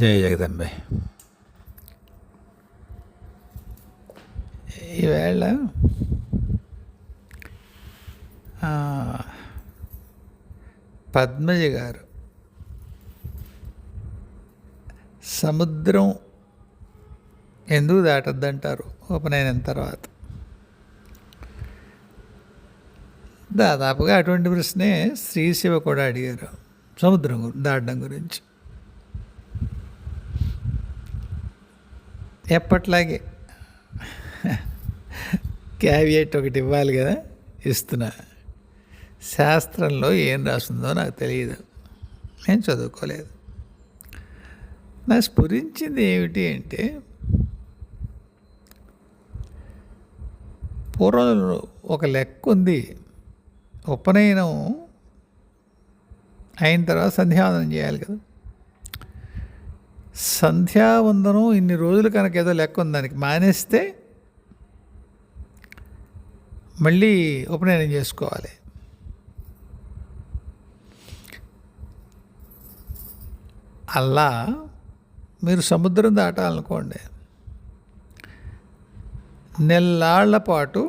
జయ జగదంబే. ఈవేళ పద్మజ గారు సముద్రం ఎందుకు దాటద్దంటారు ఉపనయనం తర్వాత? దాదాపుగా అటువంటి ప్రశ్నే శ్రీశివ కూడా అడిగారు సముద్రం దాటడం గురించి. ఎప్పట్లాగే క్యావియేట్ ఒకటి ఇవ్వాలి కదా, ఇస్తున్నా. శాస్త్రంలో ఏం రాస్తుందో నాకు తెలియదు, నేను చదువుకోలేదు. నాకు స్ఫురించింది ఏమిటి అంటే, పూర్వంలో ఒక లెక్క ఉంది. ఉపనయనం అయిన తర్వాత సంధ్యావందనం చేయాలి కదా. సంధ్యావందనం ఇన్ని రోజులు కనుక ఏదో లెక్క ఉంది, దానికి మానేస్తే మళ్ళీ ఉపనయనం చేసుకోవాలి. అలా మీరు సముద్రం దాటాలనుకోండి, నెల్లాళ్ల పాటు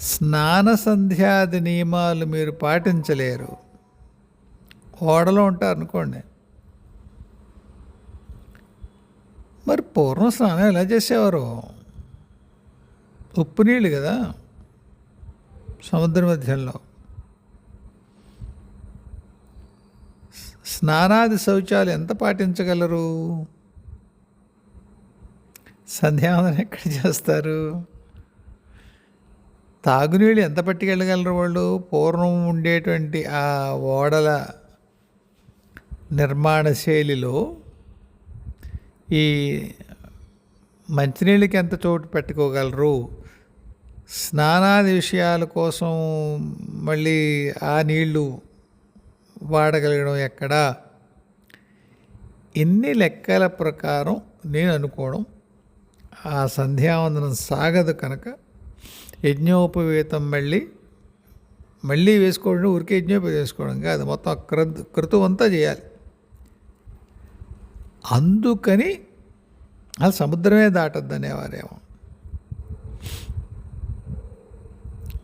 స్నాన సంధ్యాది నియమాలు మీరు పాటించలేరు. ఓడలో ఉంటారనుకోండి, మరి పూర్వం స్నానం ఎలా చేసేవారు? ఉప్పు నీళ్ళు కదా సముద్ర మధ్యంలో. స్నానాది శౌచాలు ఎంత పాటించగలరు? సంధ్యావందనం ఎక్కడ చేస్తారు? తాగునీళ్ళు ఎంత పట్టుకెళ్ళగలరు వాళ్ళు? పూర్వం ఉండేటువంటి ఆ ఓడల నిర్మాణ శైలిలో ఈ మంచినీళ్ళకి ఎంత చోటు పెట్టుకోగలరు? స్నానాది విషయాల కోసం మళ్ళీ ఆ నీళ్లు వాడగలగడం ఎక్కడా? ఇన్ని లెక్కల ప్రకారం నేను అనుకోవడం, ఆ సంధ్యావందనం సాగదు కనుక యజ్ఞోపవీతం మళ్ళీ వేసుకోవడం, ఊరికే యజ్ఞోపవీతం వేసుకోవడం కాదు, మొత్తం క్రతువు అంతా చేయాలి. అందుకని అది సముద్రమే దాటద్దనేవారేమో.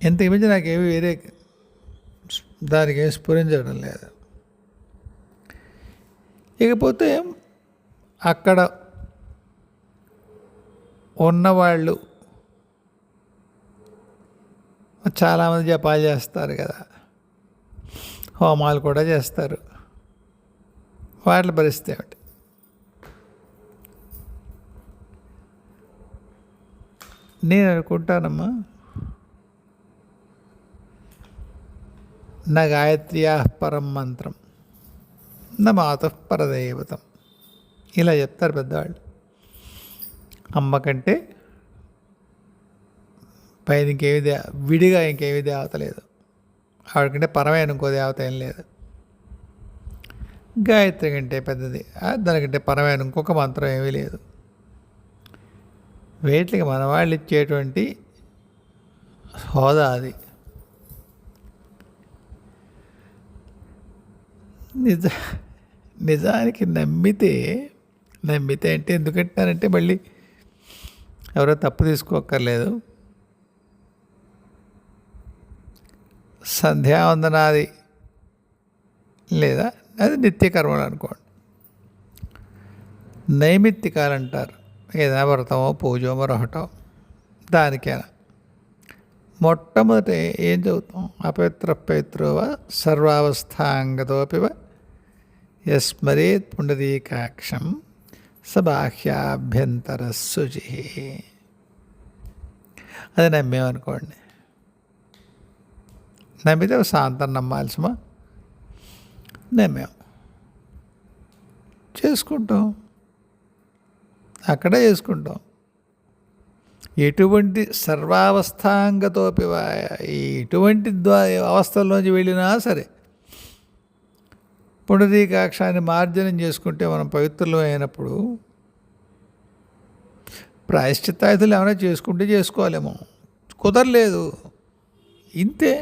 ఇంతకు మించి నాకేమి వేరే దానికి ఏమి స్ఫురించడం లేదు. ఇకపోతే అక్కడ ఉన్నవాళ్ళు చాలామంది జపాలు చేస్తారు కదా, హోమాలు కూడా చేస్తారు. వాటి పరిస్థితి ఏమిటి? నేను అనుకుంటానమ్మా, నా గాయత్ర్యా పరం మంత్రం, నా మాతః పరదైవతం, ఇలా చెప్తారు పెద్దవాళ్ళు. అమ్మ కంటే పైన విడిగా ఇంకేమి దేవత లేదు, ఆవిడకంటే పరమైన ఇంకో దేవత ఏం లేదు. గాయత్రి కంటే పెద్దది, దానికంటే పరమైన ఇంకొక మంత్రం ఏమీ లేదు. వీటికి మన వాళ్ళు ఇచ్చేటువంటి హోదా అది. నిజానికి నమ్మితే అంటే ఎందుకంటానంటే, మళ్ళీ ఎవరో తప్పు తీసుకోక్కర్లేదు. సంధ్యావందనాది లేదా అది నిత్యకర్మలు అనుకోండి, నైమిత్తికాలు అంటారు. ఏదైనా వ్రతమో పూజో మరొకటో, దానికైనా మొట్టమొదట ఏం చదువుతాం? అపవిత్రపవిత్రోవ సర్వావస్థాంగతోపివ యస్మరేత్ పుండరీకాక్షం సబాహ్యాభ్యంతర శుచి. అది నమ్మేమనుకోండి, నమ్మితే శాంతం నమ్మాల్సిమా? నమ్మేం, చేసుకుంటాం, అక్కడే చేసుకుంటాం. ఎటువంటి సర్వావస్థాంగతోపి, ఎటువంటి అవస్థల్లోంచి వెళ్ళినా సరే పుండరీకాక్షాన్ని మార్జనం చేసుకుంటే మనం పవిత్రులు అయినప్పుడు ప్రాయశ్చిత్తాయుధులు ఏమైనా చేసుకుంటే చేసుకోవాలేమో, కుదరలేదు ఇంతే.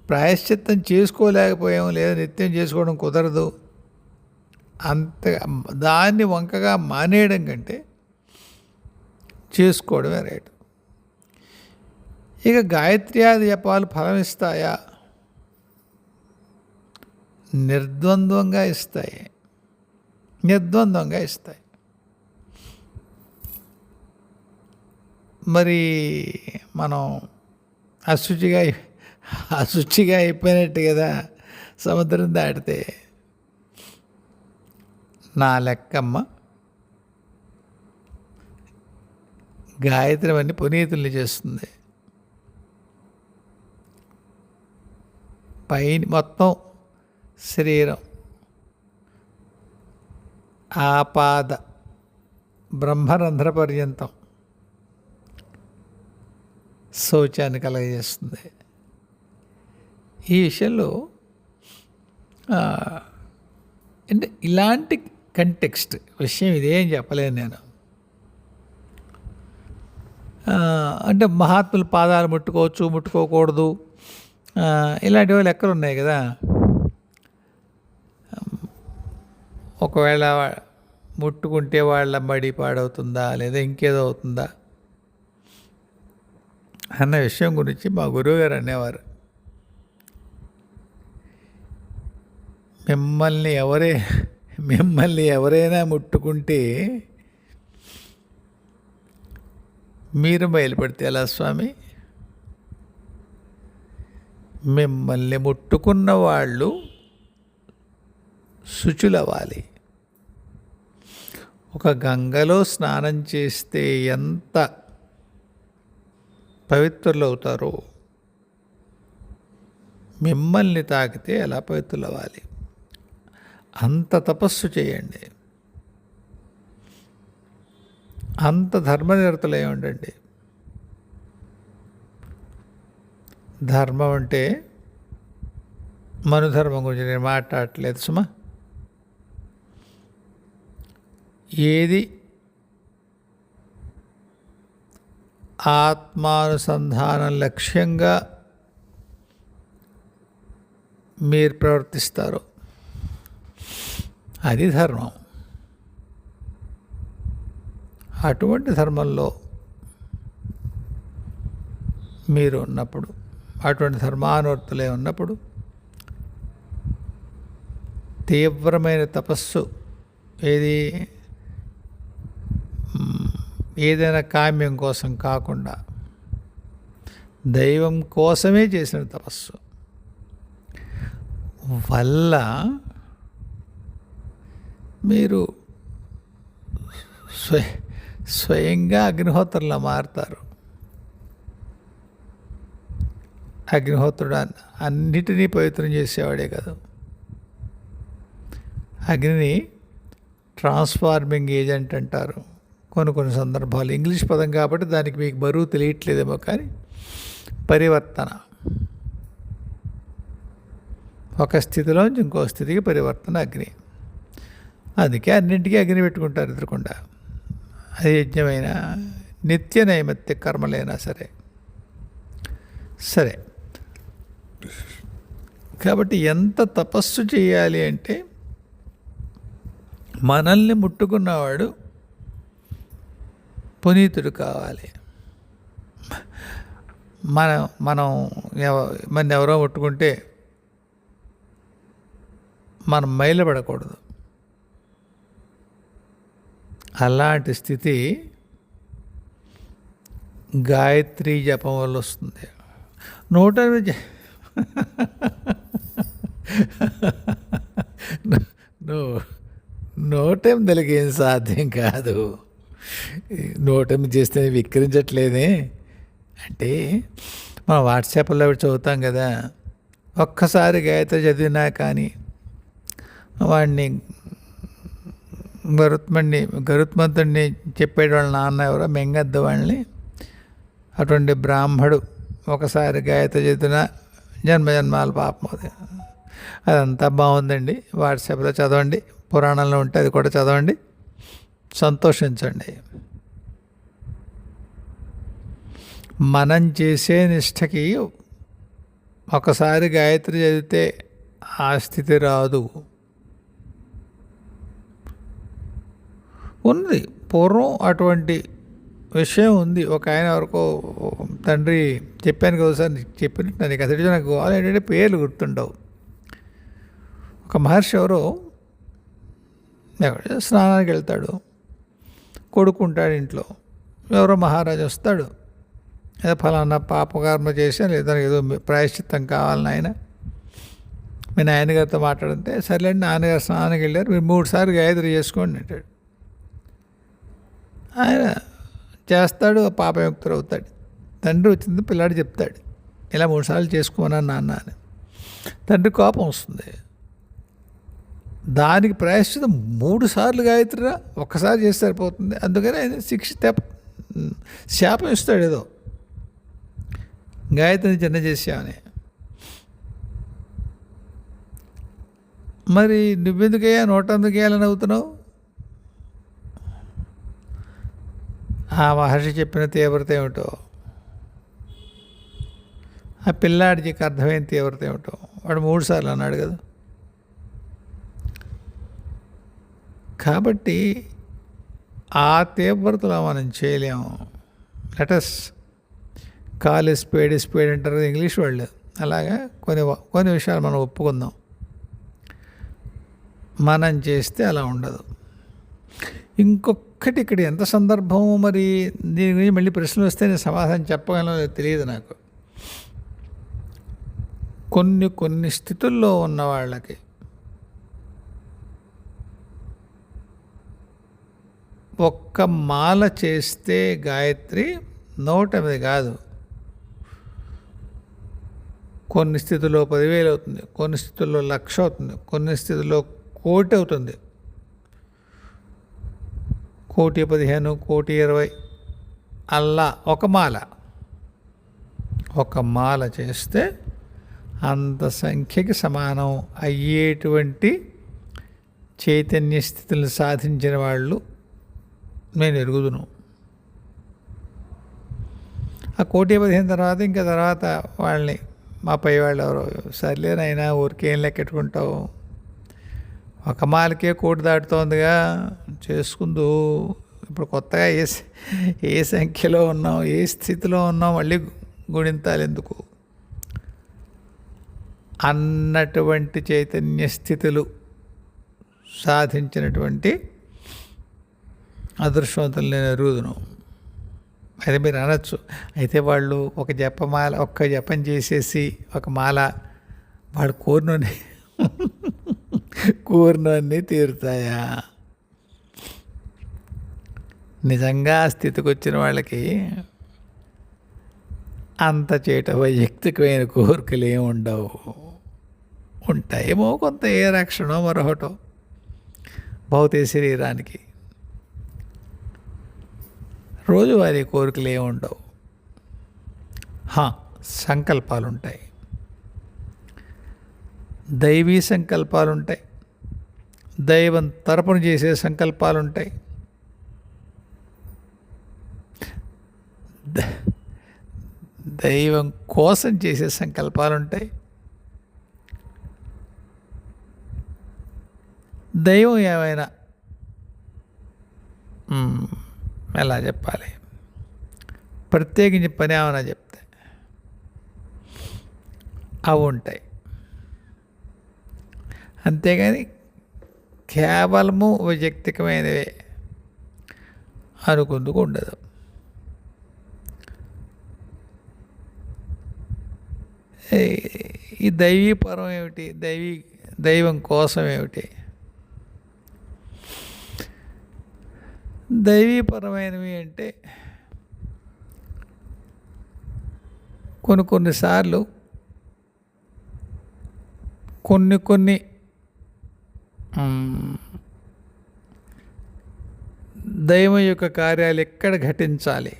ప్రాయశ్చిత్తం చేసుకోలేకపోయాము, లేదా నిత్యం చేసుకోవడం కుదరదు, అంత దాన్ని వంకగా మానేయడం కంటే చేసుకోవడమే రైట్. ఇక గాయత్ర్యాది జపాలు ఫలం ఇస్తాయా? నిర్ద్వంద్వంగా ఇస్తాయి. మరి మనం అశుచిగా అయిపోయినట్టు కదా సముద్రం దాటితే. నా లెక్కమ్మ గాయత్రి అన్ని పునీతుల్ని చేస్తుంది. పైన మొత్తం శరీరం ఆపాద బ్రహ్మరంధ్ర పర్యంతం శౌచాన్ని కలగజేస్తుంది. ఈ విషయంలో అంటే ఇలాంటి కంటెక్స్ట్ విషయం ఇదేం చెప్పలేను నేను. అంటే మహాత్ముల పాదాలు ముట్టుకోవచ్చు, ముట్టుకోకూడదు, ఇలాంటివి లెక్కలు ఉన్నాయి కదా. ఒకవేళ ముట్టుకుంటే వాళ్ళ మడి పాడవుతుందా లేదా ఇంకేదో అవుతుందా అన్న విషయం గురించి మా గురువుగారు అనేవారు. మిమ్మల్ని ఎవరైనా ముట్టుకుంటే మీరు బయలుపడితే ఎలా స్వామి? మిమ్మల్ని ముట్టుకున్న వాళ్ళు శుచులవ్వాలి. ఒక గంగలో స్నానం చేస్తే ఎంత పవిత్రులు అవుతారో మిమ్మల్ని తాకితే ఎలా పవిత్రులు అవ్వాలి? అంత తపస్సు చేయండి, అంత ధర్మనిరతులై ఉండండి. ధర్మం అంటే మనుధర్మం గురించి నేను మాట్లాడట్లేదు సుమా. ఏది ఆత్మానుసంధానం లక్ష్యంగా మీరు ప్రవర్తిస్తారో అది ధర్మం. అటువంటి ధర్మంలో మీరు ఉన్నప్పుడు, అటువంటి ధర్మానువర్తులే ఉన్నప్పుడు తీవ్రమైన తపస్సు ఏదైనా కామ్యం కోసం కాకుండా దైవం కోసమే చేసిన తపస్సు వల్ల మీరు స్వయంగా అగ్నిహోత్రులా మారుతారు. అగ్నిహోత్రుడు అన్నిటినీ పవిత్రం చేసేవాడే కాదు, అగ్నిని ట్రాన్స్ఫార్మింగ్ ఏజెంట్ అంటారు కొన్ని సందర్భాలు. ఇంగ్లీష్ పదం కాబట్టి దానికి మీకు బరువు తెలియట్లేదేమో, కానీ పరివర్తన, ఒక స్థితిలోంచి ఇంకో స్థితికి పరివర్తన అగ్ని. అందుకే అన్నింటికీ అగ్ని పెట్టుకుంటారు ఎదురకుండా. అది యజ్ఞమైన నిత్య నైమిత్తిక కర్మలైనా సరే. కాబట్టి ఎంత తపస్సు చేయాలి అంటే మనల్ని ముట్టుకున్నవాడు పునీతుడు కావాలి. మనం ఎవరో ముట్టుకుంటే మనం మైలపడకూడదు. అలాంటి స్థితి గాయత్రీ జపం వల్ల వస్తుంది. 108 108 ఏం సాధ్యం కాదు. 108 చేస్తే విక్రించట్లేదే. అంటే మనం వాట్సాప్లో చదువుతాం కదా, ఒక్కసారి గాయత్రి చదివినా కానీ వాడిని గరుత్మంతుడిని చెప్పేటి వాళ్ళ నాన్న ఎవరో మెంగద్దు వాళ్ళని, అటువంటి బ్రాహ్మడు ఒకసారి గాయత్రి చదివిన జన్మజన్మాల పాపం అవుతుంది. అదంతా బాగుందండి, వాట్సాప్లో చదవండి, పురాణంలో ఉంటే అది కూడా చదవండి, సంతోషించండి. మనం చేసే నిష్టకి ఒకసారి గాయత్రి చదివితే ఆ స్థితి రాదు. ఉంది. పూర్వం అటువంటి విషయం ఉంది. ఒక ఆయన ఎవరికో తండ్రి చెప్పాను కదా సార్, చెప్పినట్టు నీకు అసలు నాకు గోవాలు ఏంటంటే పేర్లు గుర్తుండవు. ఒక మహర్షి ఎవరో స్నానానికి వెళ్తాడు, కొడుకుంటాడు ఇంట్లో. ఎవరో మహారాజు వస్తాడు, ఏదో ఫలానా పాపకర్మ చేసి లేదా ఏదో ప్రాయశ్చిత్తం కావాలని ఆయన మీ నాయనగారితో మాట్లాడితే, సర్లేండి నాన్నగారు స్నానానికి వెళ్ళారు, మీరు 3 సార్లు గాయత్రి చేసుకోండి అంటాడు. ఆయన చేస్తాడు, పాపయుక్తుడు అవుతాడు. తండ్రి వచ్చింది పిల్లాడు చెప్తాడు, ఇలా 3 సార్లు చేసుకోమన్నాను నాన్న అని. తండ్రి కోపం వస్తుంది. దానికి ప్రాయశ్చితం 3 సార్లు గాయత్రిరా, ఒక్కసారి చేస్తే సరిపోతుంది. అందుకని ఆయన శాపం ఇస్తాడు, ఏదో గాయత్రిని చిన్న చేసామని. మరి నువ్వెందుకయ్యా 100 వేయాలని అవుతున్నావు? ఆ మహర్షి చెప్పిన తీవ్రత ఏమిటో, ఆ పిల్లాడికి అర్థమైన తీవ్రత ఏమిటో వాడు 3 సార్లు అన్నాడు కదా. కాబట్టి ఆ తీవ్రతలో మనం చేయలేము. లెటస్ కాల్ స్పేడ్ అంటారు కదా ఇంగ్లీష్ వాళ్ళు. అలాగా కొన్ని విషయాలు మనం ఒప్పుకుందాం. మనం చేస్తే అలా ఉండదు. ఇంకొకటి ఇక్కడ ఎంత సందర్భం, మరి దీని గురించి మళ్ళీ ప్రశ్నలు వస్తే నేను సమాధానం చెప్పగలను తెలియదు నాకు. కొన్ని స్థితుల్లో ఉన్న వాళ్ళకి ఒక్క మాల చేస్తే గాయత్రి 108 కాదు, కొన్ని స్థితుల్లో 10,000 అవుతుంది, కొన్ని స్థితుల్లో 1,00,000 అవుతుంది, కొన్ని స్థితుల్లో 1,00,00,000 అవుతుంది. 1,15,00,000, 1,20,00,000 అల్లా ఒక మాల చేస్తే అంత సంఖ్యకి సమానం అయ్యేటువంటి చైతన్య స్థితులను సాధించిన వాళ్ళు నేను ఎరుగుదును. ఆ 1,15,00,000 తర్వాత ఇంకా తర్వాత వాళ్ళని మా పై వాళ్ళు ఎవరో, సర్లేనైనా ఊరికేం లెక్కెట్టుకుంటావు, ఒక మాలకే 1,00,00,000 దాటుతోందిగా చేసుకుందు, ఇప్పుడు కొత్తగా ఏ సంఖ్యలో ఉన్నాం, ఏ స్థితిలో ఉన్నాం, మళ్ళీ గుణింతాలు ఎందుకు అన్నటువంటి చైతన్య స్థితులు సాధించినటువంటి అదృష్టవంతులు నేను ఎరుగుదును. అయితే మీరు అనొచ్చు, అయితే వాళ్ళు ఒక్క జపం చేసేసి ఒక మాల వాడు కోరినన్ని తీరుతాయా? నిజంగా ఆ స్థితికి వచ్చిన వాళ్ళకి అంత చేయటం వైయక్తికమైన కోరికలు ఏమి ఉండవు. ఉంటాయేమో కొంత, ఏ రక్షణో మరొకటో భౌతిక శరీరానికి. రోజువారీ కోరికలు ఏమి ఉండవు. సంకల్పాలు ఉంటాయి, దైవీ సంకల్పాలు ఉంటాయి, దైవం తరపున చేసే సంకల్పాలు ఉంటాయి, దైవం కోసం చేసే సంకల్పాలు ఉంటాయి. దైవం ఏమైనా ఎలా చెప్పాలి, ప్రత్యేకించి పని ఏమైనా చెప్తే అవి ఉంటాయి. అంతేగాని కేవలము వైయక్తికమైనవే అనుకుందుకు ఉండదు. ఈ దైవీపరం ఏమిటి, దైవం కోసం ఏమిటి? దైవీపరమైనవి అంటే కొన్నిసార్లు కొన్ని దైవం యొక్క కార్యాలు ఎక్కడ ఘటించాలి,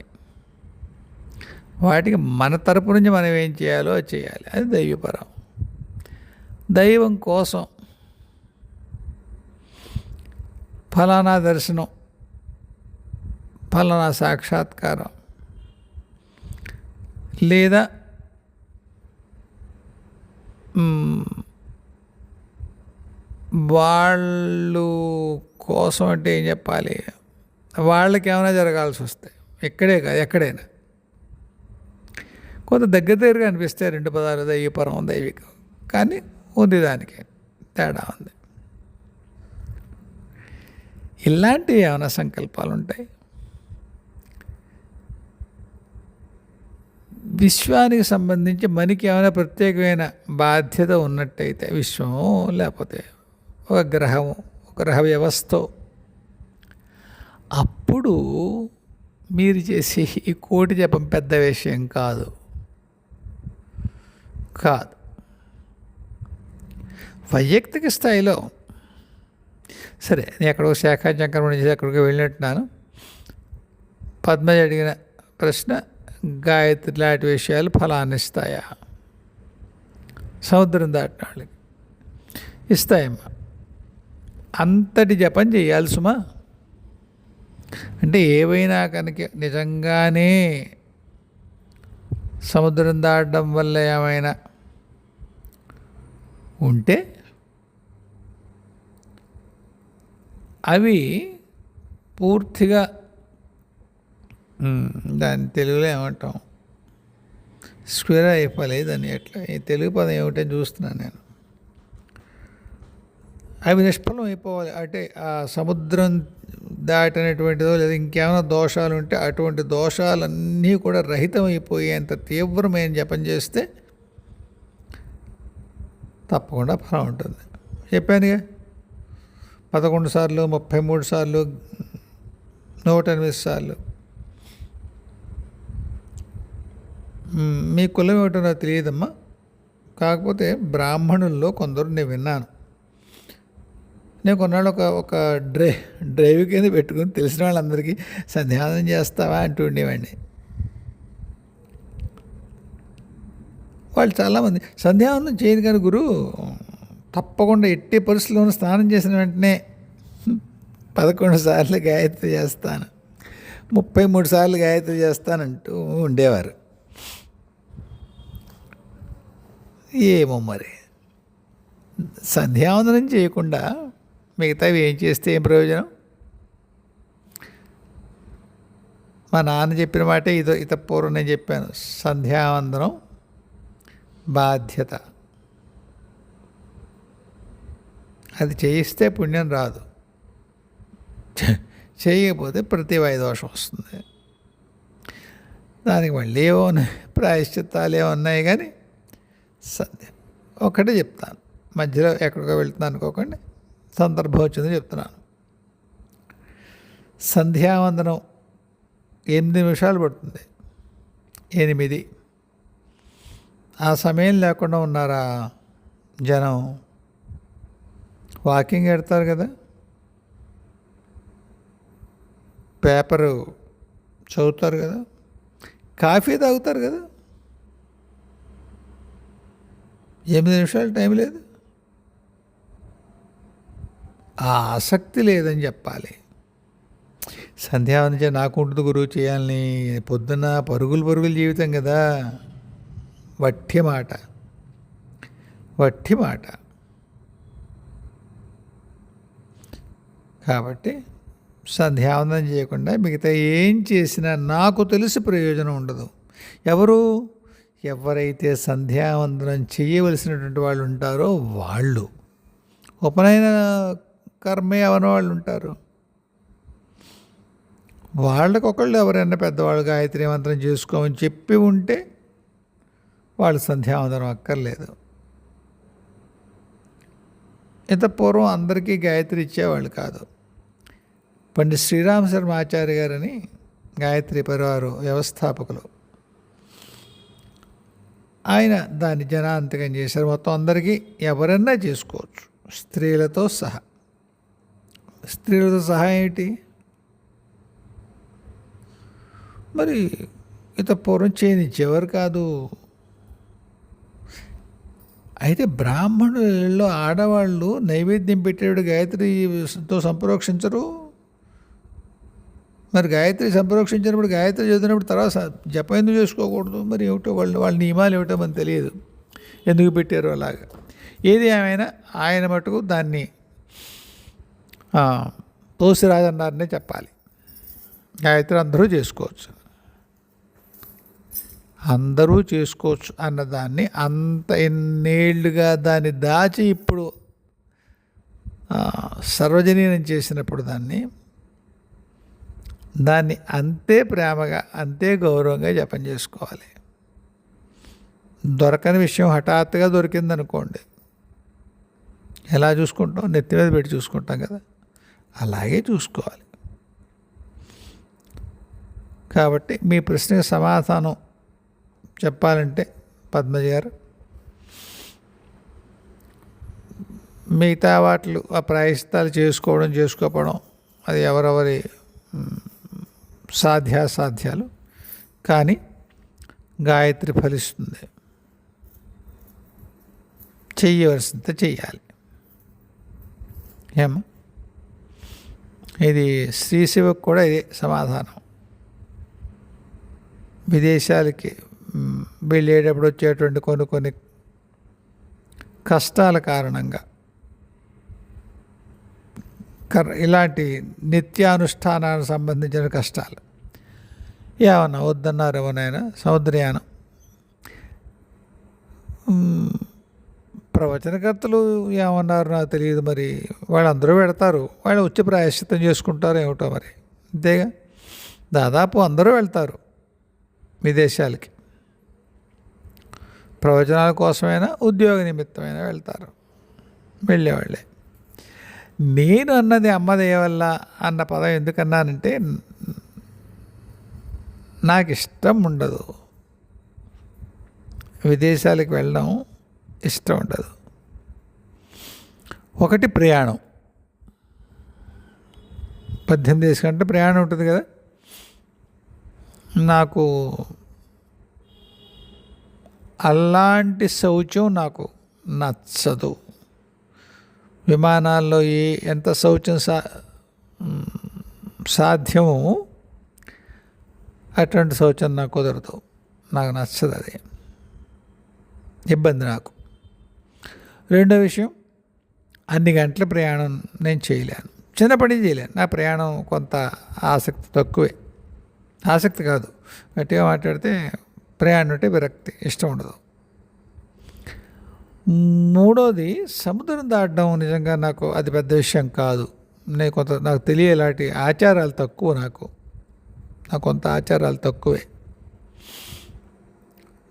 వాటికి మన తరపు నుంచి మనం ఏం చేయాలో అది చేయాలి. అది దైవపరం. దైవం కోసం ఫలానా దర్శనం, ఫలానా సాక్షాత్కారం, లేదా వాళ్ళు కోసం అంటే ఏం చెప్పాలి, వాళ్ళకి ఏమైనా జరగాల్సి వస్తాయి. ఇక్కడే కాదు, ఎక్కడైనా. కొంత దగ్గరగా అనిపిస్తాయి రెండు పదాలు, దైవపరం, దైవికం. కానీ ఉంది, దానికి తేడా ఉంది. ఇలాంటివి ఏమైనా సంకల్పాలు ఉంటాయి. విశ్వానికి సంబంధించి మనకి ఏమైనా ప్రత్యేకమైన బాధ్యత ఉన్నట్టయితే, విశ్వము లేకపోతే ఒక గ్రహము, ఒక గ్రహ వ్యవస్థ, అప్పుడు మీరు చేసే ఈ కోటి జపం పెద్ద విషయం కాదు. వైయక్తిక స్థాయిలో సరే, నేను ఎక్కడో శాఖాచక్రం చేసి ఎక్కడికి వెళ్ళినట్టున్నాను. పద్మజ అడిగిన ప్రశ్న, గాయత్రి లాంటి విషయాలు ఫలాన్ని ఇస్తాయా? సముద్రం దాటిన వాళ్ళకి ఇస్తాయమ్మా. అంతటి జపం చేయాలి సుమా. అంటే ఏవైనా కనుక నిజంగానే సముద్రం దాటడం వల్ల ఏమైనా ఉంటే అవి పూర్తిగా దాని తెలుగులో ఏమంటాం, స్క్వేర్ అయిపోలేదు అని. ఎట్లా ఈ తెలుగు పదం ఏమిటని చూస్తున్నాను నేను. అవి నిష్ఫలం అయిపోవాలి. అంటే ఆ సముద్రం దాటినటువంటిదో లేదా ఇంకేమైనా దోషాలు ఉంటే అటువంటి దోషాలన్నీ కూడా రహితం అయిపోయేంత తీవ్రమైన జపం చేస్తే తప్పకుండా ఫలం ఉంటుంది. చెప్పానుగా, 11 సార్లు, 33 సార్లు, 108 సార్లు. మీ కులం ఏమిటో నాకు తెలియదమ్మా. కాకపోతే బ్రాహ్మణుల్లో కొందరు నేను విన్నాను. నేను కొన్నాళ్ళు ఒక డ్రైవ్ కింద పెట్టుకుని తెలిసిన వాళ్ళందరికీ సంధ్యావందనం చేస్తావా అంటూ ఉండేవాడిని. వాళ్ళు చాలామంది సంధ్యావందనం చేయదు కానీ గురు, తప్పకుండా ఎట్టి పరిస్థితుల్లోనూ స్నానం చేసిన వెంటనే 11 సార్లు గాయత్రి చేస్తాను, 33 సార్లు గాయత్రి చేస్తానంటూ ఉండేవారు. ఏమో మరి, సంధ్యావందనం చేయకుండా మిగతావి ఏం చేస్తే ఏం ప్రయోజనం? మా నాన్న చెప్పిన మాటే పూర్వం నేను చెప్పాను, సంధ్యావందనం బాధ్యత. అది చేయిస్తే పుణ్యం రాదు, చేయకపోతే ప్రతివాయి దోషం వస్తుంది. దానికి మళ్ళీ ఏవో ప్రాయశ్చిత్తాలు ఏమో ఉన్నాయి. కానీ ఒకటే చెప్తాను, మధ్యలో ఎక్కడికో వెళ్తున్నాను అనుకోకండి, సందర్భం వచ్చింది చెప్తున్నాను. సంధ్యావందనం 8 నిమిషాలు పడుతుంది. 8. ఆ సమయం లేకుండా ఉన్నారా జనం? వాకింగ్ పెడతారు కదా, పేపరు చదువుతారు కదా, కాఫీ తాగుతారు కదా. 8 నిమిషాలు టైం లేదు. ఆ ఆసక్తి లేదని చెప్పాలి. సంధ్యావందనం నాకు ఉంటుంది గురువు చేయాలని, పొద్దున్న పరుగులు జీవితం కదా. వట్టి మాట. కాబట్టి సంధ్యావందనం చేయకుండా మిగతా ఏం చేసినా నాకు తెలిసి ప్రయోజనం ఉండదు. ఎవరైతే సంధ్యావందనం చేయవలసినటువంటి వాళ్ళు ఉంటారో వాళ్ళు, ఉపనయన కర్మే అవన వాళ్ళు ఉంటారు, వాళ్ళకొకళ్ళు ఎవరైనా పెద్దవాళ్ళు గాయత్రి మంత్రం చేసుకోమని చెప్పి ఉంటే వాళ్ళు సంధ్యావందనం అక్కర్లేదు. ఇంత పూర్వం అందరికీ గాయత్రి ఇచ్చేవాళ్ళు కాదు. పండిత్ శ్రీరామ శర్మ ఆచార్య గారని గాయత్రి పరివారు వ్యవస్థాపకులు, ఆయన దాన్ని జనాంతకం చేశారు. మొత్తం అందరికీ ఎవరన్నా చేసుకోవచ్చు, స్త్రీలతో సహా ఏంటి మరి, ఇంత పూర్వం చేయనిచ్చేవారు కాదు. అయితే బ్రాహ్మణులలో ఆడవాళ్ళు నైవేద్యం పెట్టేవాడు గాయత్రితో సంప్రోక్షించరు. మరి గాయత్రి సంప్రోక్షించినప్పుడు, గాయత్రి చదివినప్పుడు తర్వాత జపం ఎందుకు చేసుకోకూడదు? మరి ఏమిటో వాళ్ళ నియమాలు ఏమిటో మనకు తెలియదు, ఎందుకు పెట్టారు అలాగా. ఏది ఏమైనా ఆయన మటుకు దాన్ని తోసిరాజన్నారనే చెప్పాలి. గాయత్రి అందరూ చేసుకోవచ్చు అన్నదాన్ని అంత ఎన్నేళ్లుగా దాన్ని దాచి ఇప్పుడు సర్వజనీనం చేసినప్పుడు దాన్ని అంతే ప్రేమగా అంతే గౌరవంగా జపం చేసుకోవాలి. దొరకని విషయం హఠాత్తుగా దొరికిందనుకోండి, ఎలా చూసుకుంటాం? నెత్తి మీద పెట్టి చూసుకుంటాం కదా, అలాగే చూసుకోవాలి. కాబట్టి మీ ప్రశ్నకు సమాధానం చెప్పాలంటే పద్మజ గారు, మిగతా వాటిలు ఆ ప్రాయశ్చిత్తాలు చేసుకోకపోవడం అది ఎవరెవరి సాధ్యాసాధ్యాలు, కానీ గాయత్రి ఫలిస్తుంది. చెయ్యవలసింది చెయ్యాలి. ఏమో ఇది శ్రీశివకు కూడా ఇదే సమాధానం. విదేశాలకి వెళ్ళేటప్పుడు వచ్చేటువంటి కొన్ని కష్టాల కారణంగా ఇలాంటి నిత్యానుష్ఠానానికి సంబంధించిన కష్టాలు ఏమన్నా వద్దన్నారు. ఎవరైనా సముద్రయానం ప్రవచనకర్తలు ఏమన్నారు నాకు తెలియదు, మరి వాళ్ళందరూ పెడతారు, వాళ్ళు వచ్చి ప్రాయశ్చిత్తం చేసుకుంటారు ఏమిటో మరి. అంతేగా, దాదాపు అందరూ వెళ్తారు విదేశాలకి, ప్రవచనాల కోసమైనా ఉద్యోగ నిమిత్తమైనా వెళ్తారు, వెళ్ళేవాళ్ళే. నేను అన్నది అమ్మదయ వల్ల అన్న పదం ఎందుకన్నానంటే, నాకు ఇష్టం ఉండదు, విదేశాలకు వెళ్ళడం ఇష్టం ఉండదు. ఒకటి ప్రయాణం, 18 దేశం కంటే ప్రయాణం ఉంటుంది కదా, నాకు అలాంటి శౌచం నాకు నచ్చదు. విమానాల్లో ఎంత శౌచం సాధ్యమో అటువంటి శౌచం నాకు కుదరదు, నాకు నచ్చదు, అది ఇబ్బంది నాకు. రెండో విషయం, అన్ని గంటల ప్రయాణం నేను చేయలేను, చిన్నప్పటి నుంచి చేయలేను. నా ప్రయాణం కొంత ఆసక్తి తక్కువే, ఆసక్తి కాదు, గట్టిగా మాట్లాడితే ప్రయాణం అంటే విరక్తి, ఇష్టం ఉండదు. మూడోది, సముద్రం దాటడం నిజంగా నాకు అది పెద్ద విషయం కాదు. నాకు తెలియలాంటి ఆచారాలు తక్కువ, నాకు కొంత ఆచారాలు తక్కువే.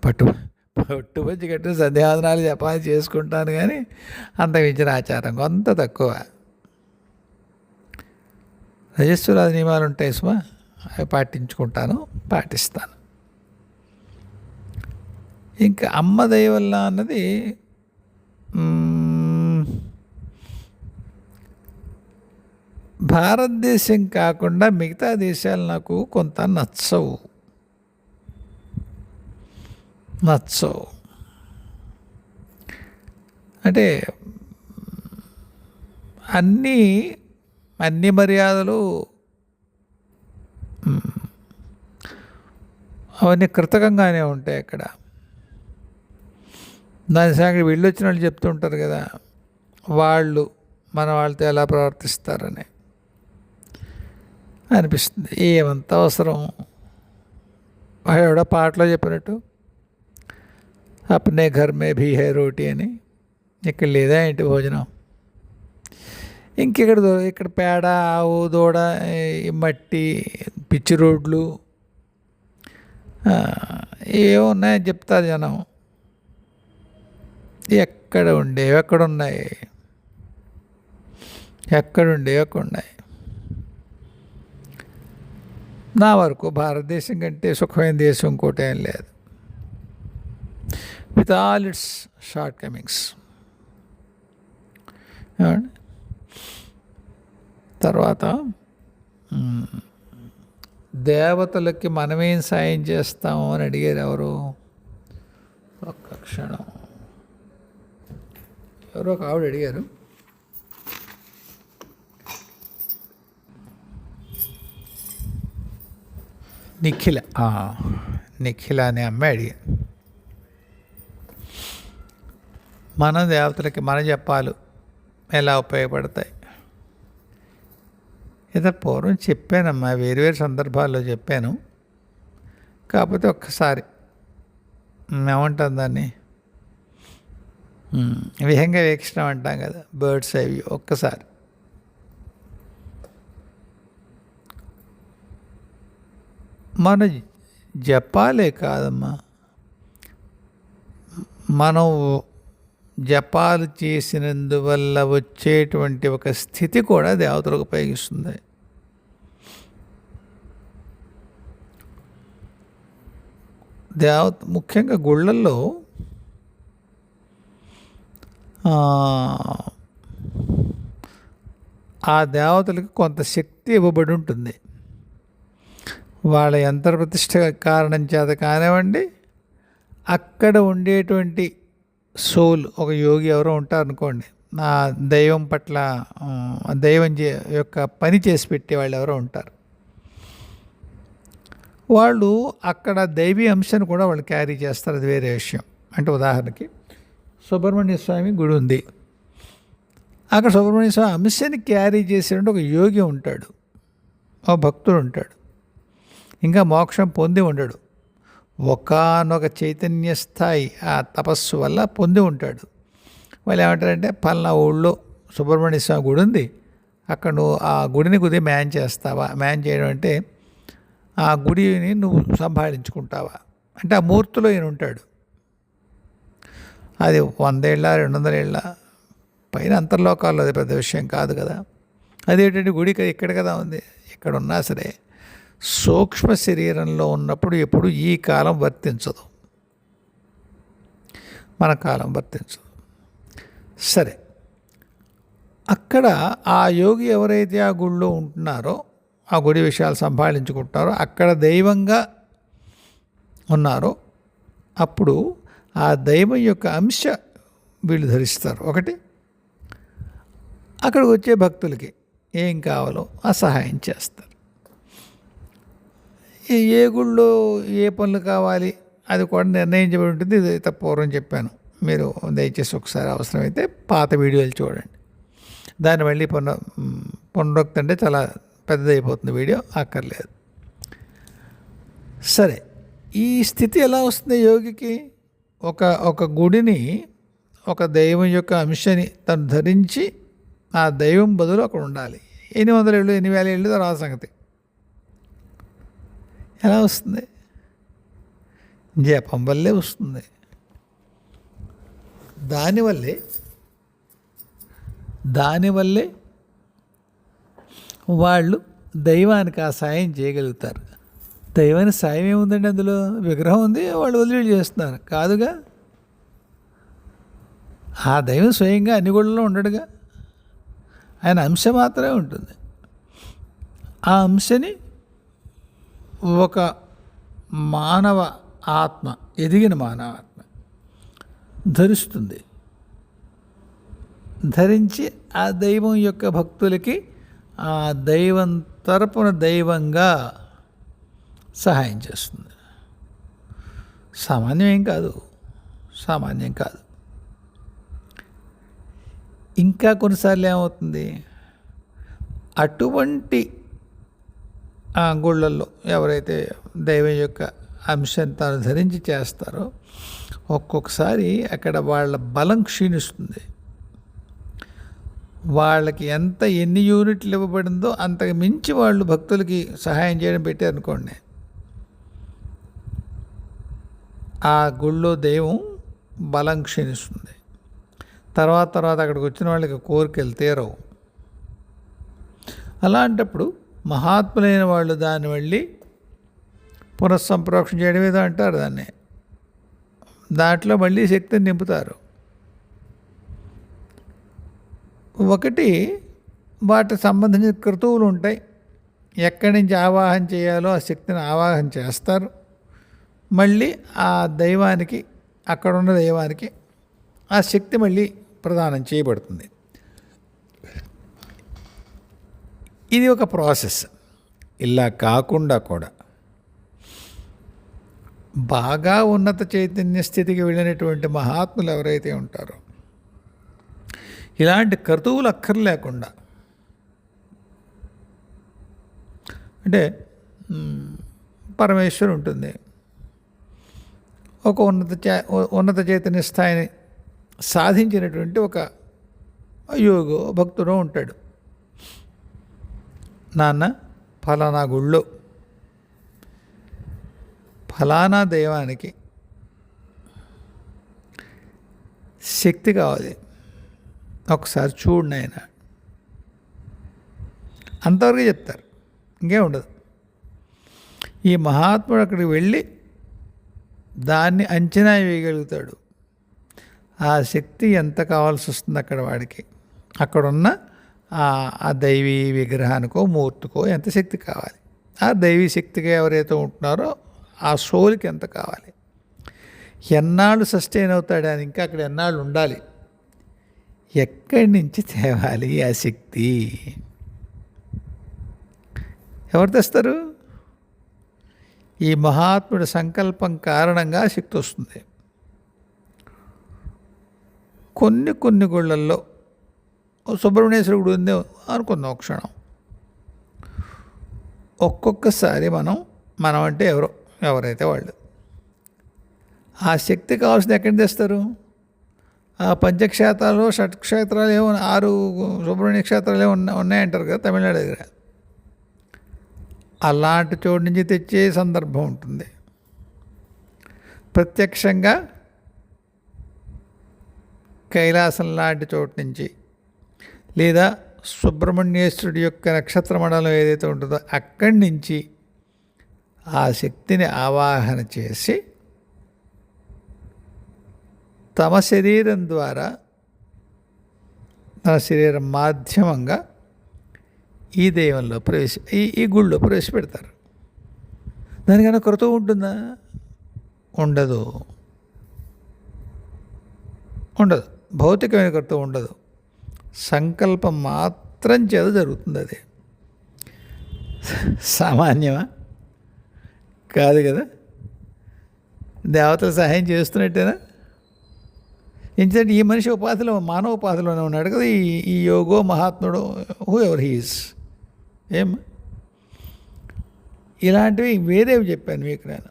పట్టుబచ్చి కట్టిన సంధ్యావందనాలు జపాలు చేసుకుంటాను, కానీ అంత మించిన ఆచారం కొంత తక్కువ. రజస్సుల నియమాలు ఉంటాయి సుమా, అవి పాటిస్తాను. ఇంకా అమ్మ దయ వల్ల అన్నది భారతదేశం కాకుండా మిగతా దేశాలు నాకు కొంత నచ్చవు. అంటే అన్ని మర్యాదలు అవన్నీ కృతకంగానే ఉంటాయి అక్కడ. దాని సంగతి వీళ్ళు వచ్చిన వాళ్ళు చెప్తుంటారు కదా, వాళ్ళు మన వాళ్ళతో ఎలా ప్రవర్తిస్తారని అనిపిస్తుంది. ఏమంత అవసరం? వాడు ఎవడో పాటలో చెప్పినట్టు, అప్నే ఘర్ మే భీ హై రోటీ అని. ఇక్కడ లేదా ఏంటి భోజనం? ఇక్కడ పేడ, ఆవు, దూడ, మట్టి, పిచ్చి రోడ్లు ఏవో ఉన్నాయని చెప్తారు జనం. ఎక్కడున్నాయి? నా వరకు భారతదేశం కంటే సుఖమైన దేశం ఇంకోటి ఏం లేదు, with all it's short Cummins. తర్వాత దేవతలకి మనమేం సాయం చేస్తాము అని అడిగారు ఎవరు? ఒక్క క్షణం, ఎవరో ఒక ఆవిడ అడిగారు. నిఖిల అనే అమ్మాయి అడిగారు, మన దేవతలకి మన జపాలు ఎలా ఉపయోగపడతాయి? ఏదో పూర్వం చెప్పానమ్మా, వేరు వేరు సందర్భాల్లో చెప్పాను. కాకపోతే ఒక్కసారి ఏమంటాం దాన్ని, విహంగ వీక్షణం అంటాం కదా, బర్డ్స్ ఐ వ్యూ. ఒక్కసారి మన జపాలే కాదమ్మా, మనం జపాలు చేసినందువల్ల వచ్చేటువంటి ఒక స్థితి కూడా దేవతలకు ఉపయోగిస్తుంది. ముఖ్యంగా గుళ్ళల్లో ఆ దేవతలకు కొంత శక్తి ఇవ్వబడి ఉంటుంది. వాళ్ళ యంత్ర ప్రతిష్ఠ కారణం చేత కానివ్వండి, అక్కడ ఉండేటువంటి సోల్, ఒక యోగి ఎవరో ఉంటారనుకోండి, ఆ దైవం పట్ల దైవం యొక్క పని చేసి పెట్టేవాళ్ళు ఎవరో ఉంటారు. వాళ్ళు అక్కడ దైవీ అంశాన్ని కూడా వాళ్ళు క్యారీ చేస్తారు. అది వేరే విషయం. అంటే ఉదాహరణకి సుబ్రహ్మణ్య స్వామి గుడి ఉంది. అక్కడ సుబ్రహ్మణ్య స్వామి అంశాన్ని క్యారీ చేసేటువంటి ఒక యోగి ఉంటాడు, ఒక భక్తుడు ఉంటాడు. ఇంకా మోక్షం పొంది ఉండడు, ఒకానొక చైతన్య స్థాయి ఆ తపస్సు వల్ల పొంది ఉంటాడు. వాళ్ళు ఏమంటారంటే, పలానా ఊళ్ళో సుబ్రహ్మణ్య స్వామి గుడి ఉంది, అక్కడ నువ్వు ఆ గుడిని కొద్దిగా మ్యాన్ చేస్తావా? మ్యాన్ చేయడం అంటే ఆ గుడిని నువ్వు సంభాళించుకుంటావా అంటే, ఆ మూర్తిలో ఈయన ఉంటాడు. అది 100 ఏళ్ళ 200 ఏళ్ళ పైన అంతర్లోకాల్లో అది పెద్ద విషయం కాదు కదా. అదేంటంటే గుడి ఇక్కడ కదా ఉంది. ఇక్కడ ఉన్నా సరే సూక్ష్మ శరీరంలో ఉన్నప్పుడు ఎప్పుడు ఈ కాలం వర్తించదు, మన కాలం వర్తించదు. సరే, అక్కడ ఆ యోగి ఎవరైతే ఆ గుడిలో ఉంటున్నారో, ఆ గుడి విషయాలు సంభాళించుకుంటున్నారో, అక్కడ దైవంగా ఉన్నారో, అప్పుడు ఆ దైవం యొక్క అంశ వీళ్ళు ధరిస్తారు. ఒకటి, అక్కడికి వచ్చే భక్తులకి ఏం కావాలో ఆ సహాయం చేస్తారు. ఏ గుళ్ళో ఏ పనులు కావాలి అది కూడా నిర్ణయించబడి ఉంటుంది. ఇది పూర్వం చెప్పాను, మీరు దయచేసి ఒకసారి అవసరమైతే పాత వీడియోలు చూడండి. దాన్ని మళ్ళీ పునరుక్తి అంటే చాలా పెద్దదైపోతుంది వీడియో, అక్కర్లేదు. సరే, ఈ స్థితి ఎలా వస్తుంది యోగికి? ఒక గుడిని, ఒక దైవం యొక్క అంశాన్ని తను ధరించి ఆ దైవం బదులు అక్కడ ఉండాలి. 800 ఏళ్ళు 8,000 ఏళ్ళు తర్వాత సంగతి. ఎలా వస్తుంది? జపం వల్లే వస్తుంది. దానివల్లే వాళ్ళు దైవానికి ఆ సాయం చేయగలుగుతారు. దైవానికి సాయం ఏముందండి? అందులో విగ్రహం ఉంది, వాళ్ళు వదిలి చేస్తున్నారు కాదుగా. ఆ దైవం స్వయంగా అన్ని గుళ్ళలో ఉండడుగా, ఆయన అంశ మాత్రమే ఉంటుంది. ఆ అంశని ఒక మానవ ఆత్మ, ఎదిగిన మానవ ఆత్మ ధరిస్తుంది. ధరించి ఆ దైవం యొక్క భక్తులకి ఆ దైవం తరపున దైవంగా సహాయం చేస్తుంది. సామాన్యం కాదు. ఇంకా కొన్నిసార్లు ఏమవుతుంది, అటువంటి ఆ గుళ్ళల్లో ఎవరైతే దైవం యొక్క అంశాన్ని తాను ధరించి చేస్తారో, ఒక్కొక్కసారి అక్కడ వాళ్ళ బలం క్షీణిస్తుంది. వాళ్ళకి ఎన్ని యూనిట్లు ఇవ్వబడిందో అంతకు మించి వాళ్ళు భక్తులకి సహాయం చేయడం పెట్టారనుకోండి, ఆ గుళ్ళో దైవం బలం క్షీణిస్తుంది. తర్వాత అక్కడికి వచ్చిన వాళ్ళకి కోరికలు తీరవు. అలాంటప్పుడు మహాత్ములైన వాళ్ళు దాన్ని మళ్ళీ పునఃసంప్రోక్షణ చేయడం ఏదో అంటారు దాన్ని, దాంట్లో మళ్ళీ శక్తిని నింపుతారు. ఒకటి, వాటికి సంబంధించిన క్రతువులు ఉంటాయి. ఎక్కడి నుంచి ఆవాహన చేయాలో ఆ శక్తిని ఆవాహన చేస్తారు. మళ్ళీ ఆ దైవానికి, అక్కడున్న దైవానికి ఆ శక్తి మళ్ళీ ప్రదానం చేయబడుతుంది. ఇది ఒక ప్రాసెస్. ఇలా కాకుండా కూడా బాగా ఉన్నత చైతన్య స్థితికి వెళ్ళినటువంటి మహాత్ములు ఎవరైతే ఉంటారో, ఇలాంటి క్రతువులు అక్కర్లేకుండా అంటే పరమేశ్వరు ఉంటుంది. ఒక ఉన్నత చైతన్య స్థాయిని సాధించినటువంటి ఒక యోగో భక్తుడో ఉంటాడు. నాన్న ఫలానా గుళ్ళో ఫలానా దైవానికి శక్తి కావాలి, ఒకసారి చూడు నాయన, అంతవరకు చెప్తారు, ఇంకేం ఉండదు. ఈ మహాత్ముడు అక్కడికి వెళ్ళి దాన్ని అంచనా వేయగలుగుతాడు. ఆ శక్తి ఎంత కావాల్సి వస్తుంది అక్కడ వాడికి, అక్కడున్న ఆ దైవీ విగ్రహానికో మూర్తికో ఎంత శక్తి కావాలి, ఆ దైవీ శక్తిగా ఎవరైతే ఉంటున్నారో ఆ సోల్కి ఎంత కావాలి, ఎన్నాళ్ళు సస్టైన్ అవుతాడు అని, ఇంకా అక్కడ ఎన్నాళ్ళు ఉండాలి, ఎక్కడి నుంచి తేవాలి ఆ శక్తి, ఎవరు తెస్తారు? ఈ మహాత్ముడి సంకల్పం కారణంగా శక్తి వస్తుంది. కొన్ని గుళ్ళల్లో సుబ్రహ్మణ్యేశ్వర గుడి ఉంది అనుకుందాం ఒక క్షణం. ఒక్కొక్కసారి మనం అంటే ఎవరైతే వాళ్ళు ఆ శక్తి కావాల్సింది ఎక్కడి తెస్తారు? ఆ పంచక్షేత్రాలు షట్క్షేత్రాలు ఏమో 6 సుబ్రహ్మణ్య క్షేత్రాలు ఏమో ఉన్నాయంటారు కదా తమిళనాడు దగ్గర. అలాంటి చోటు నుంచి తెచ్చే సందర్భం ఉంటుంది. ప్రత్యక్షంగా కైలాసం లాంటి చోటు నుంచి, లేదా సుబ్రహ్మణ్యేశ్వరుడి యొక్క నక్షత్ర మండలం ఏదైతే ఉంటుందో అక్కడి నుంచి ఆ శక్తిని ఆవాహన చేసి తమ శరీరం ద్వారా, తన శరీరం మాధ్యమంగా ఈ దైవంలో ఈ గుళ్ళో ప్రవేశపెడతారు. దానికన్నా కొరత ఉంటుందా? ఉండదు. భౌతికమైన కొరత ఉండదు. సంకల్పం మాత్రం చేత జరుగుతుంది. అది సామాన్యమా? కాదు కదా. దేవతలు సహాయం చేస్తున్నట్టేనా? ఎందుకంటే ఈ మనిషి ఉపాధిలో, మానవ ఉపాధిలోనే ఉన్నాడు కదా ఈ యోగో మహాత్ముడు, హూ ఎవర్ హీస్. ఇలాంటివి వేరేవి చెప్పాను మీకు నేను.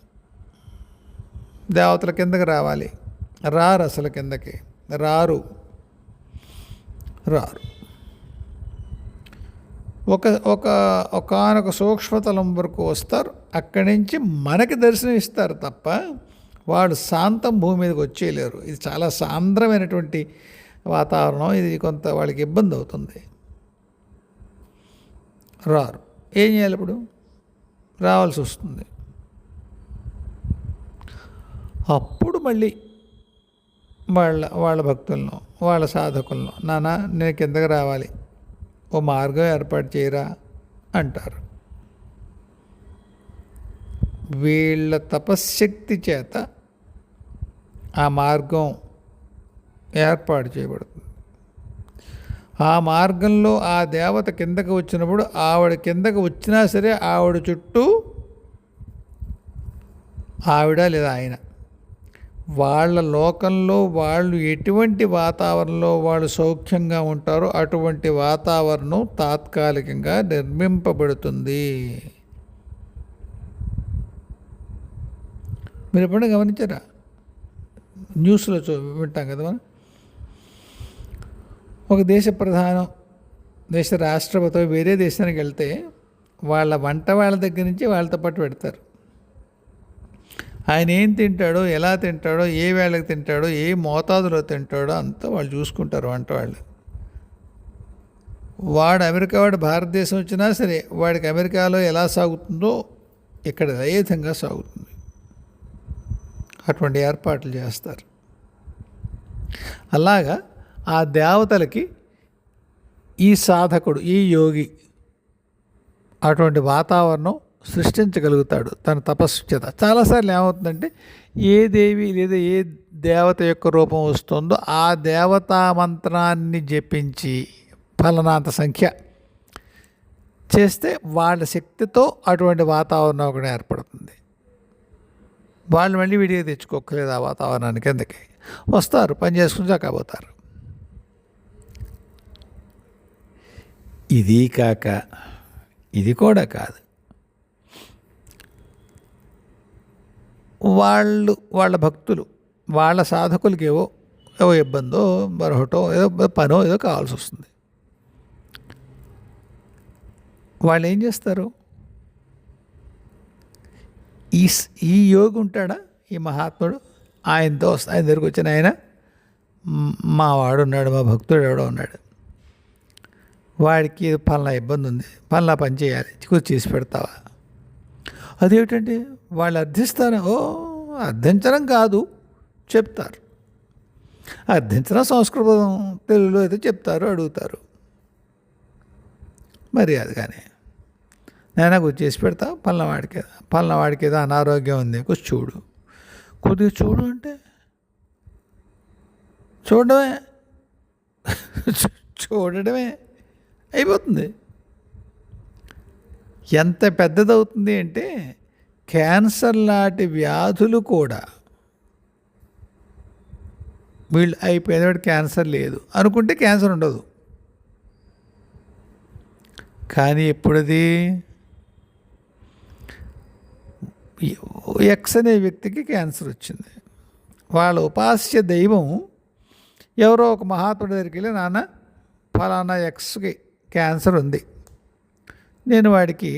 దేవతల కిందకి రావాలి, రారు, అసలు కిందకి రారు. ఒకనొక సూక్ష్మతలం వరకు వస్తారు, అక్కడి నుంచి మనకి దర్శనం ఇస్తారు తప్ప వాడు శాంతం భూమి మీదకి వచ్చేయలేరు. ఇది చాలా సాంద్రమైనటువంటి వాతావరణం, ఇది కొంత వాళ్ళకి ఇబ్బంది అవుతుంది. రారు. ఏం చేయాలి ఇప్పుడు? రావాల్సి వస్తుంది. అప్పుడు మళ్ళీ వాళ్ళ భక్తులను, వాళ్ళ సాధకులను, నాన్న నేను కిందకి రావాలి, ఓ మార్గం ఏర్పాటు చేయరా అంటారు. వీళ్ళ తపశ్శక్తి చేత ఆ మార్గం ఏర్పాటు చేయబడుతుంది. ఆ మార్గంలో ఆ దేవత కిందకు వచ్చినప్పుడు ఆవిడ కిందకు వచ్చినా సరే ఆవిడ చుట్టూ ఆవిడ లేదా ఆయన, వాళ్ళ లోకంలో వాళ్ళు ఎటువంటి వాతావరణంలో వాళ్ళు సౌఖ్యంగా ఉంటారో అటువంటి వాతావరణం తాత్కాలికంగా నిర్మింపబడుతుంది. మీరు ఎప్పుడైనా గమనించారా? న్యూస్లో వింటాం కదా మనం. ఒక దేశ ప్రధానం, దేశ రాష్ట్రపతి వేరే దేశానికి వెళ్తే వాళ్ళ వంట వాళ్ళ దగ్గర నుంచి వాళ్ళతో పాటు పెడతారు. ఆయన ఏం తింటాడో, ఎలా తింటాడో, ఏ వేళకి తింటాడో, ఏ మోతాదులో తింటాడో అంతా వాళ్ళు చూసుకుంటారు వంట వాళ్ళు. వాడు అమెరికా వాడు భారతదేశం వచ్చినా సరే వాడికి అమెరికాలో ఎలా సాగుతుందో ఇక్కడ అదే విధంగా సాగుతుంది. అటువంటి ఏర్పాట్లు చేస్తారు. అలాగా ఆ దేవతలకి ఈ సాధకుడు, ఈ యోగి అటువంటి వాతావరణం సృష్టించగలుగుతాడు తన తపస్సు చేత. చాలాసార్లు ఏమవుతుందంటే ఏ దేవి లేదా ఏ దేవత యొక్క రూపం వస్తుందో ఆ దేవతా మంత్రాన్ని జపించి ఫలనాంత సంఖ్య చేస్తే వాళ్ళ శక్తితో అటువంటి వాతావరణం ఒకటి ఏర్పడుతుంది. వాళ్ళు మళ్ళీ విడిగా తెచ్చుకోకలేదు ఆ వాతావరణానికి, ఎందుకే వస్తారు, పని చేసుకుని చక్కపోతారు. ఇది కాక ఇది కూడా కాదు, వాళ్ళ భక్తులు వాళ్ళ సాధకులకి ఏవో ఇబ్బందో మరొకటో ఏదో పనో ఏదో కావాల్సి వస్తుంది. వాళ్ళు ఏం చేస్తారు? ఈ యోగి ఉంటాడా, ఈ మహాత్ముడు, ఆయన దగ్గరికి వచ్చిన ఆయన, మా వాడు ఉన్నాడు, మా భక్తుడు ఎవడో ఉన్నాడు, వాడికి పలానా ఇబ్బంది ఉంది, పలానా పని చేయాలి, చేసి పెడతావా? అదేమిటండి వాళ్ళు అర్థిస్తారు? అర్థించడం కాదు, చెప్తారు. అర్థించడం సంస్కృతం తెలుగులో అయితే చెప్తారు, అడుగుతారు మర్యాదగానే. నేను చేసి పెడతా, పలానా వాడికి ఏదో అనారోగ్యం ఉంది, కొద్దిగా చూడు అంటే చూడడమే అయిపోతుంది. ఎంత పెద్దదవుతుంది అంటే క్యాన్సర్ లాంటి వ్యాధులు కూడా వీళ్ళు అయిపోయినప్పుడు క్యాన్సర్ లేదు అనుకుంటే క్యాన్సర్ ఉండదు. కానీ ఎప్పుడది ఎక్స్ అనే వ్యక్తికి క్యాన్సర్ వచ్చింది. వాళ్ళ ఉపాస్య దైవం ఎవరో ఒక మహాత్ముడి దగ్గరికి వెళ్ళి, నాన్న ఫలానా ఎక్స్కి క్యాన్సర్ ఉంది, నేను వాడికి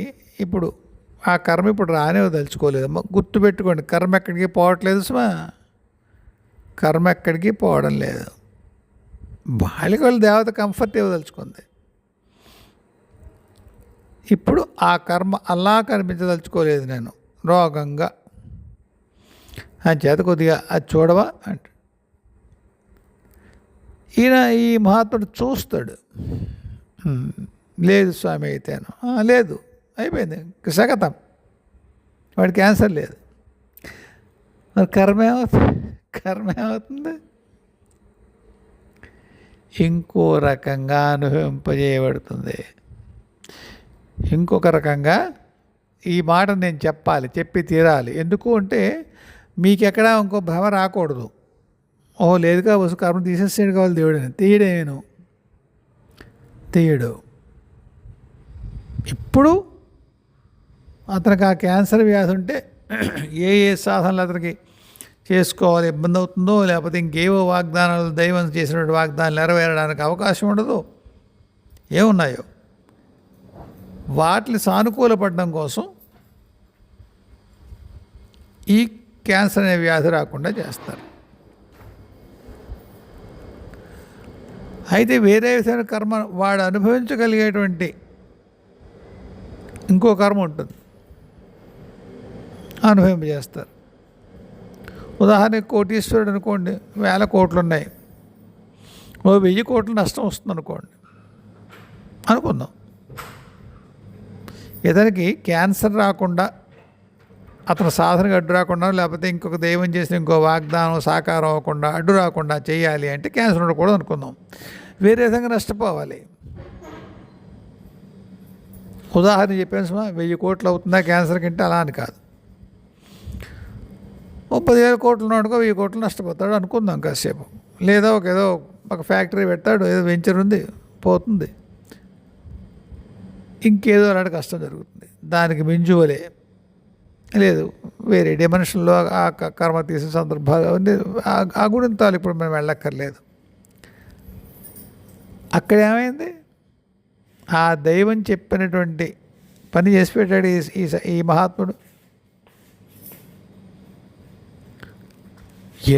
ఇప్పుడు ఆ కర్మ ఇప్పుడు రానివ్వదలుచుకోలేదు. గుర్తుపెట్టుకోండి, కర్మ ఎక్కడికి పోవట్లేదు సుమా, కర్మ ఎక్కడికి పోవడం లేదు. వాళ్ళ దేవత కంఫర్ట్ ఇవ్వదలుచుకుంది. ఇప్పుడు ఆ కర్మ అలా కనిపించదలుచుకోలేదు నేను రోగంగా, అని చేత కొద్దిగా అది చూడవా అంట. ఈ మహాత్ముడు చూస్తాడు, లేదు స్వామి అయితేను, లేదు అయిపోయింది, సగతం, వాడి క్యాన్సర్ లేదు. మరి కర్మ ఏమవుతుంది? ఇంకో రకంగా అనుభవింపజేయబడుతుంది. ఇంకొక రకంగా ఈ మాట నేను చెప్పి తీరాలి. ఎందుకు అంటే మీకు ఎక్కడా ఇంకో భ్రమ రాకూడదు. లేదుగా వసు కర్మ తీసేసాడు కావాలి దేవుడని. తీయడు. ఇప్పుడు అతనికి ఆ క్యాన్సర్ వ్యాధి ఉంటే ఏ సాధనలు అతనికి చేసుకోవాలి ఇబ్బంది అవుతుందో, లేకపోతే ఇంకేవో వాగ్దానాలు దైవం చేసినటువంటి వాగ్దానాలు నెరవేరడానికి అవకాశం ఉండదు, ఏమున్నాయో వాటిని సానుకూలపడడం కోసం ఈ క్యాన్సర్ అనే వ్యాధి రాకుండా చేస్తారు. అయితే వేరే విధమైన కర్మ వాడు అనుభవించగలిగేటువంటి ఇంకో కర్మ ఉంటుంది, అనుభవింపజేస్తారు. ఉదాహరణకి కోటీశ్వరుడు అనుకోండి, 1000 కోట్లు ఉన్నాయి, 1000 కోట్లు నష్టం వస్తుంది అనుకుందాం. ఇతనికి క్యాన్సర్ రాకుండా, అతను సాధనకు అడ్డు రాకుండా, లేకపోతే ఇంకొక దైవం చేసిన ఇంకో వాగ్దానం సాకారం అవ్వకుండా, అడ్డు రాకుండా చేయాలి అంటే క్యాన్సర్ ఉండకూడదు అనుకుందాం. వేరే విధంగా నష్టపోవాలి. ఉదాహరణ చెప్పాను సుమా, 1000 కోట్లు అవుతుందా క్యాన్సర్ కంటే, అలా అని కాదు. 10,000 కోట్లు ఉన్నాడుకో 1000 కోట్లు నష్టపోతాడు అనుకుందాం కాసేపు. లేదా ఏదో ఒక ఫ్యాక్టరీ పెడతాడు, ఏదో వెంచర్ ఉంది, పోతుంది, ఇంకేదో అలాంటి కష్టం జరుగుతుంది. దానికి మింజువలే లేదు, వేరే డైమెన్షన్లో ఆ కర్మ తీసిన సందర్భాలు ఉంది. ఆ గుణంతాలు ఇప్పుడు మనం వెళ్ళక్కర్లేదు. అక్కడ ఏమైంది? ఆ దైవం చెప్పినటువంటి పని చేసి పెట్టాడు ఈ మహాత్ముడు.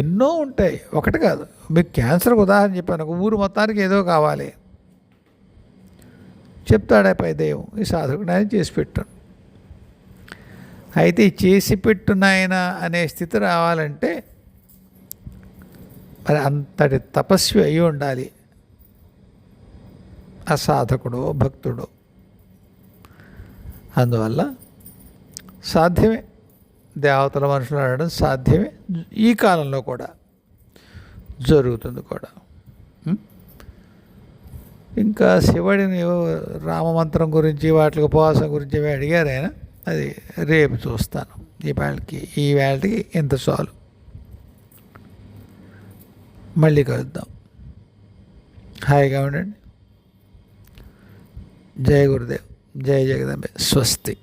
ఎన్నో ఉంటాయి, ఒకటి కాదు. మీకు క్యాన్సర్కి ఉదాహరణ చెప్పాను, ఒక ఊరు మొత్తానికి ఏదో కావాలి చెప్తాడే పై దైవం, ఈ సాధకుడు ఆయన చేసి పెట్టాను. అయితే ఈ చేసి పెట్టునాయన అనే స్థితి రావాలంటే మరి అంతటి తపస్వి అయి ఉండాలి ఆ సాధకుడు, భక్తుడు. అందువల్ల సాధ్యమే, దేవతల మనుషులు అనడం సాధ్యమే, ఈ కాలంలో కూడా జరుగుతుంది కూడా. ఇంకా శివుడిని రామమంత్రం గురించి వాటికి ఉపవాసం గురించి అడిగారు ఆయన, అది రేపు చూస్తాను. ఈ వేళకి ఇంత చాలు, మళ్ళీ కలుద్దాం. హాయిగా ఉండండి. జయ గురుదేవ్, జయ జగదంబే, స్వస్తి.